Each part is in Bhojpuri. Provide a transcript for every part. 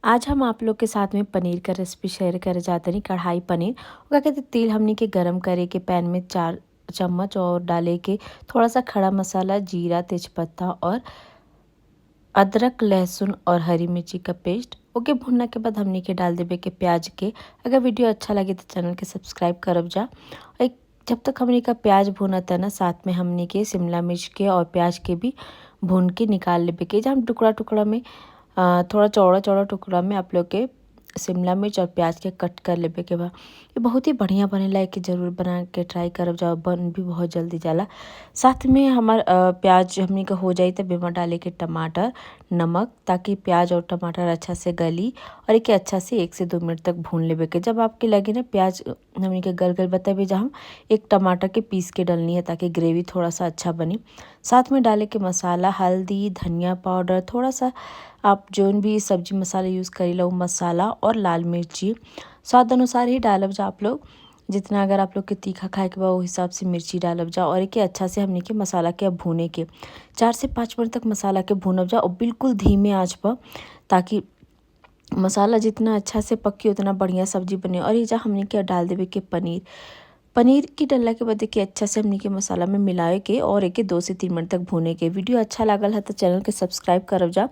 आज हम आप लोग के साथ में पनीर का रेसिपी शेयर करे जाते नहीं। कढ़ाई पनीर क्या कहते तेल हमनी के गरम करे के पैन में 4 चम्मच और डाले के थोड़ा सा खड़ा मसाला, जीरा, तेजपत्ता और अदरक, लहसुन और हरी मिर्ची का पेस्ट। ओके, भुनने के बाद हमनी के डाल देवे के प्याज के। अगर वीडियो अच्छा लगे तो चैनल के सब्सक्राइब करब जा। एक जब तक हमनी का प्याज भुनता ना, साथ में हमनी के शिमला मिर्च के और प्याज के भी भून के निकाल लेवे के। जब हम टुकड़ा टुकड़ा में थोड़ा चौड़ा चौड़ा टुकड़ा में आप लोग के शिमला मिर्च और प्याज के कट कर लेवे के बा। ये बहुत ही बढ़िया बनेला, कि ज़रूर बना के ट्राई करब जाओ, बन भी बहुत जल्दी जाला। साथ में हमार प्याज हमनी का हो जाई तब एमा डाले के टमाटर, नमक, ताकि प्याज और टमाटर अच्छा से गली और एक अच्छा से 1 से 2 मिनट तक भून लेवे के। जब आपके लगे ना प्याज हमनी के गल गल बतावे, जहाँ एक टमाटर के पीस के डलनी है ताकि ग्रेवी थोड़ा सा अच्छा बनी। साथ में डाले के मसाला, हल्दी, धनिया पाउडर, थोड़ा सा आप जोन भी सब्जी मसाला यूज़ करीला वो मसाला और लाल मिर्ची स्वाद अनुसार ही डालब जा। आप लोग जितना अगर आप लोग के तीखा खाए के बा वो हिसाब से मिर्ची डालब जा। और एक अच्छा से हमनी के मसाला के अब भूने के 4 से 5 मिनट तक मसाला के भूनब जा, और बिल्कुल धीमे आंच पर, ताकि मसाला जितना अच्छा से पकी उतना बढ़िया सब्जी बने। और ये जा हमनी के डाल देवे के पनीर की डलला के बाद देखिए अच्छा से हमनी के मसाला में मिलाए के और एक 2 से 3 मिनट तक भूने के। वीडियो अच्छा लागल है तो चैनल के सब्सक्राइब करब जा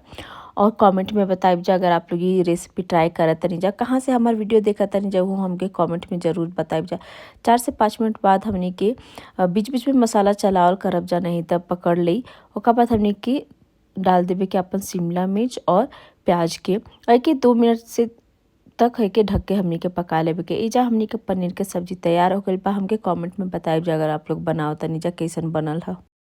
और कमेंट में बताइब जा। अगर आप लोग ये रेसिपी ट्राई करत तनी जा, कहाँ से हमार वीडियो देखा तनी जा, वो हमके कमेंट में ज़रूर बताइब जा। 4 से 5 मिनट बाद हमनी के बीच बीच में मसाला चलावल करब जा, नहीं तब पकड़ लई। ओकर बाद हमनी के डाल देवे के अपन शिमला मिर्च और प्याज के, और एक 2 मिनट से तक है के ढक के हमनी के पका लेवे के। एजा हमनी के पनीर के सब्जी तैयार हो गइल बा। हमके कमेंट में बताइब जा अगर आप लोग बनाओ तनी जा कैसन बनल ह।